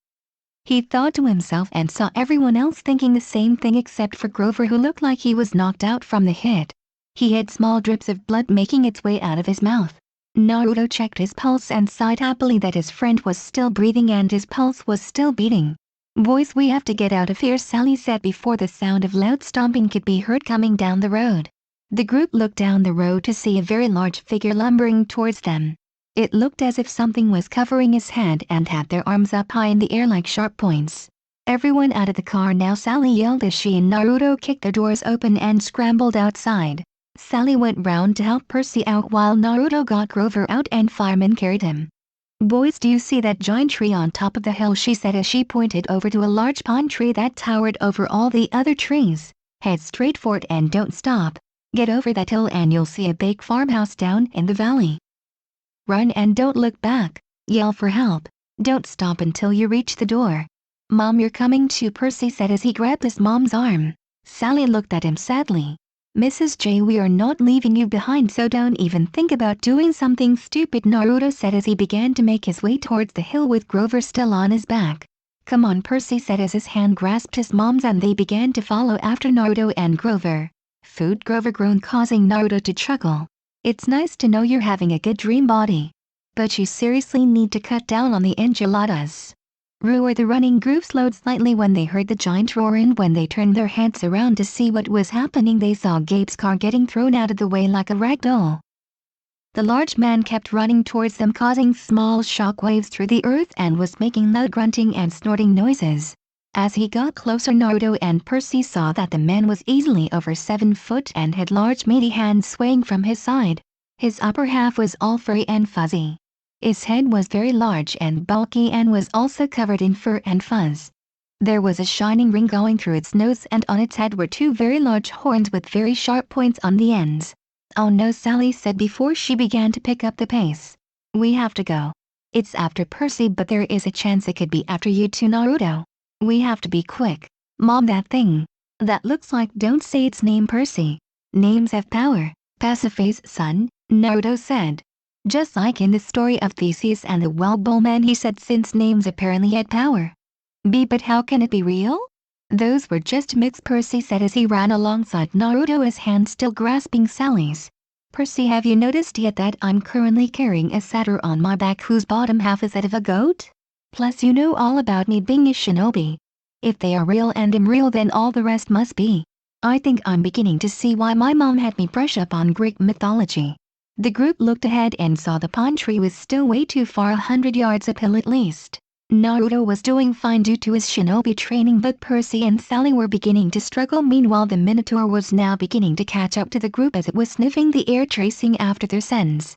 he thought to himself, and saw everyone else thinking the same thing except for Grover, who looked like he was knocked out from the hit. He had small drips of blood making its way out of his mouth. Naruto checked his pulse and sighed happily that his friend was still breathing and his pulse was still beating. "Boys, we have to get out of here," Sally said before the sound of loud stomping could be heard coming down the road. The group looked down the road to see a very large figure lumbering towards them. It looked as if something was covering his head and had their arms up high in the air like sharp points. "Everyone out of the car now," Sally yelled as she and Naruto kicked the doors open and scrambled outside. Sally went round to help Percy out while Naruto got Grover out and firemen carried him. "Boys, do you see that giant tree on top of the hill?" she said as she pointed over to a large pine tree that towered over all the other trees. "Head straight for it and don't stop. Get over that hill and you'll see a big farmhouse down in the valley. Run and don't look back. Yell for help. Don't stop until you reach the door." "Mom, you're coming too," Percy said as he grabbed his mom's arm. Sally looked at him sadly. "Mrs. J, we are not leaving you behind, so don't even think about doing something stupid," Naruto said as he began to make his way towards the hill with Grover still on his back. "Come on," Percy said as his hand grasped his mom's and they began to follow after Naruto and Grover. "Food," Grover groaned, causing Naruto to chuckle. "It's nice to know you're having a good dream body. But you seriously need to cut down on the enchiladas." Roar. The running group slowed slightly when they heard the giant roar, and when they turned their heads around to see what was happening they saw Gabe's car getting thrown out of the way like a rag doll. The large man kept running towards them, causing small shock waves through the earth, and was making loud grunting and snorting noises. As he got closer, Naruto and Percy saw that the man was easily over 7 foot and had large meaty hands swaying from his side. His upper half was all furry and fuzzy. His head was very large and bulky and was also covered in fur and fuzz. There was a shining ring going through its nose, and on its head were 2 very large horns with very sharp points on the ends. "Oh no," Sally said before she began to pick up the pace. "We have to go. It's after Percy, but there is a chance it could be after you too, Naruto. We have to be quick." "Mom, that thing. That looks like—" "Don't say its name, Percy. Names have power. Pasiphae's son," Naruto said. "Just like in the story of Theseus and the well bull man," he said, "since names apparently had power." But how can it be real?" "Those were just myths," Percy said as he ran alongside Naruto, his hand still grasping Sally's. "Percy, have you noticed yet that I'm currently carrying a satyr on my back whose bottom half is that of a goat? Plus you know all about me being a shinobi. If they are real and I'm real, then all the rest must be. I think I'm beginning to see why my mom had me brush up on Greek mythology." The group looked ahead and saw the pine tree was still way too far, 100 yards uphill at least. Naruto was doing fine due to his shinobi training, but Percy and Sally were beginning to struggle. Meanwhile, the Minotaur was now beginning to catch up to the group as it was sniffing the air, tracing after their scents.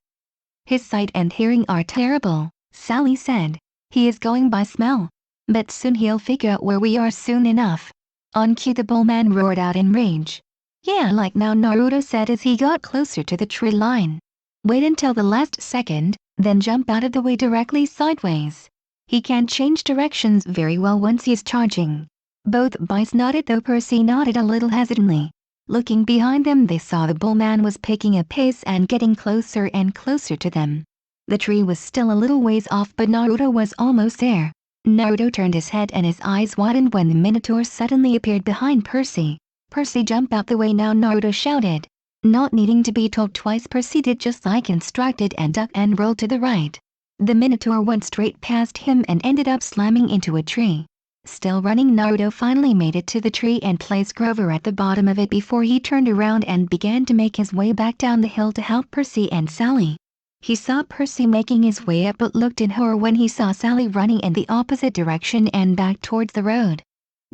"His sight and hearing are terrible," Sally said. "He is going by smell. But soon he'll figure out where we are soon enough." On cue, the bullman roared out in rage. "Yeah, like now," Naruto said as he got closer to the tree line. "Wait until the last second, then jump out of the way directly sideways. He can change directions very well once he's charging." Both boys nodded, though Percy nodded a little hesitantly. Looking behind them, they saw the bullman was picking up pace and getting closer and closer to them. The tree was still a little ways off, but Naruto was almost there. Naruto turned his head and his eyes widened when the Minotaur suddenly appeared behind Percy. "Percy, jump out the way now," Naruto shouted. Not needing to be told twice, Percy did just like instructed and ducked and rolled to the right. The Minotaur went straight past him and ended up slamming into a tree. Still running, Naruto finally made it to the tree and placed Grover at the bottom of it before he turned around and began to make his way back down the hill to help Percy and Sally. He saw Percy making his way up but looked in horror when he saw Sally running in the opposite direction and back towards the road.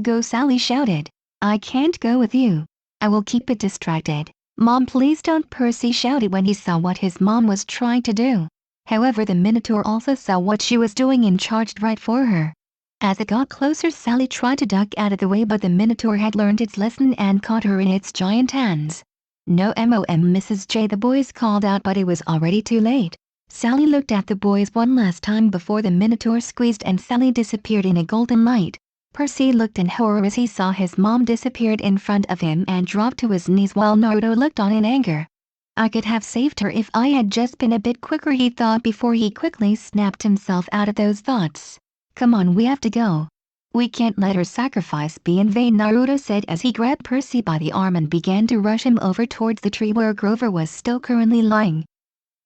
"Go," Sally shouted. "I can't go with you. I will keep it distracted." "Mom, please don't," Percy shouted when he saw what his mom was trying to do. However, the Minotaur also saw what she was doing and charged right for her. As it got closer, Sally tried to duck out of the way, but the Minotaur had learned its lesson and caught her in its giant hands. "No Mrs. J," the boys called out, but it was already too late. Sally looked at the boys one last time before the Minotaur squeezed and Sally disappeared in a golden light. Percy looked in horror as he saw his mom disappeared in front of him and dropped to his knees while Naruto looked on in anger. "I could have saved her if I had just been a bit quicker," he thought before he quickly snapped himself out of those thoughts. "Come on, we have to go. We can't let her sacrifice be in vain," Naruto said as he grabbed Percy by the arm and began to rush him over towards the tree where Grover was still currently lying.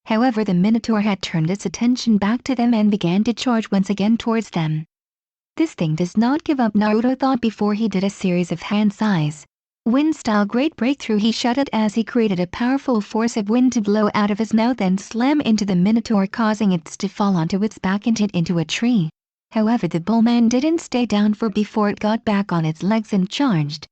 However, the Minotaur had turned its attention back to them and began to charge once again towards them. "This thing does not give up," Naruto thought before he did a series of hand size wind-style great breakthrough. He shouted as he created a powerful force of wind to blow out of his mouth and slam into the Minotaur, causing it to fall onto its back and hit into a tree. However, the bullman didn't stay down before it got back on its legs and charged.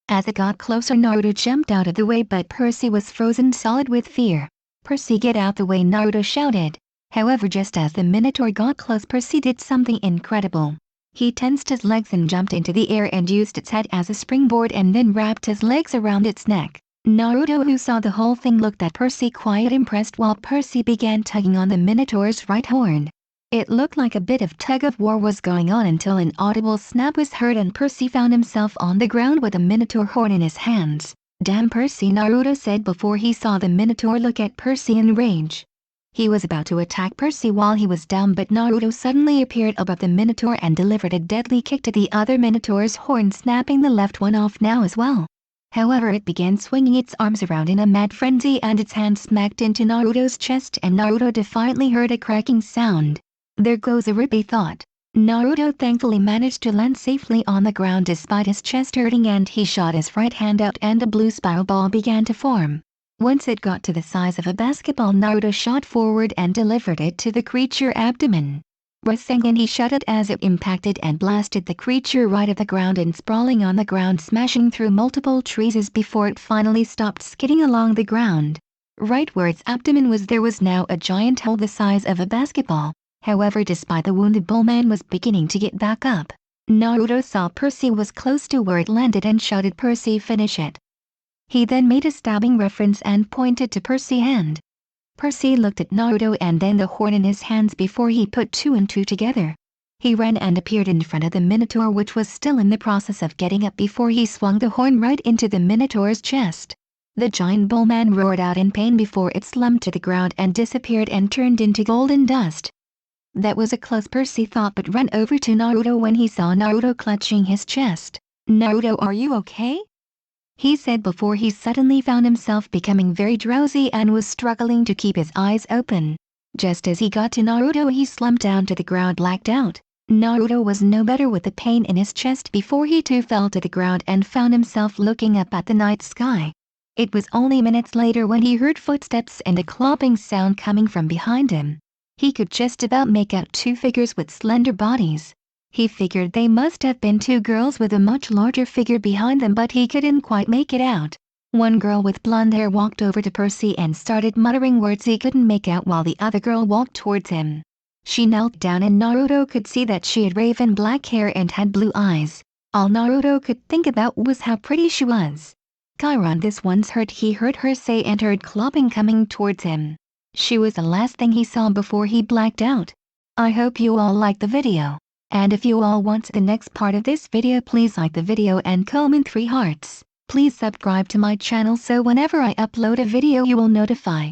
As it got closer, Naruto jumped out of the way, but Percy was frozen solid with fear. "Percy, get out the way," Naruto shouted. However, just as the Minotaur got close, Percy did something incredible. He tensed his legs and jumped into the air and used its head as a springboard and then wrapped his legs around its neck. Naruto, who saw the whole thing, looked at Percy quite impressed while Percy began tugging on the Minotaur's right horn. It looked like a bit of tug-of-war was going on until an audible snap was heard and Percy found himself on the ground with a Minotaur horn in his hands. "Damn, Percy," Naruto said before he saw the Minotaur look at Percy in rage. He was about to attack Percy while he was down, but Naruto suddenly appeared above the Minotaur and delivered a deadly kick to the other Minotaur's horn, snapping the left one off now as well. However, it began swinging its arms around in a mad frenzy and its hand smacked into Naruto's chest and Naruto defiantly heard a cracking sound. "There goes a rib," he thought. Naruto thankfully managed to land safely on the ground despite his chest hurting, and he shot his right hand out and a blue spiral ball began to form. Once it got to the size of a basketball, Naruto shot forward and delivered it to the creature abdomen. "Rasengan," he shouted as it impacted and blasted the creature right at the ground and sprawling on the ground, smashing through multiple trees before it finally stopped skidding along the ground. Right where its abdomen was, there was now a giant hole the size of a basketball. However, despite the wound, the bullman was beginning to get back up. Naruto saw Percy was close to where it landed and shouted, "Percy, finish it." He then made a stabbing reference and pointed to Percy's hand. Percy looked at Naruto and then the horn in his hands before he put two and two together. He ran and appeared in front of the Minotaur, which was still in the process of getting up, before he swung the horn right into the Minotaur's chest. The giant bullman roared out in pain before it slumped to the ground and disappeared and turned into golden dust. That was a close, Percy thought, but ran over to Naruto when he saw Naruto clutching his chest. "Naruto, are you okay?" he said before he suddenly found himself becoming very drowsy and was struggling to keep his eyes open. Just as he got to Naruto, he slumped down to the ground, blacked out. Naruto was no better with the pain in his chest before he too fell to the ground and found himself looking up at the night sky. It was only minutes later when he heard footsteps and a clopping sound coming from behind him. He could just about make out two figures with slender bodies. He figured they must have been two girls with a much larger figure behind them, but he couldn't quite make it out. One girl with blonde hair walked over to Percy and started muttering words he couldn't make out while the other girl walked towards him. She knelt down and Naruto could see that she had raven black hair and had blue eyes. All Naruto could think about was how pretty she was. "Chiron, this one's hurt," he heard her say, and heard clopping coming towards him. She was the last thing he saw before he blacked out. I hope you all liked the video. And if you all want the next part of this video, please like the video and comment 3 hearts. Please subscribe to my channel so whenever I upload a video you will notify.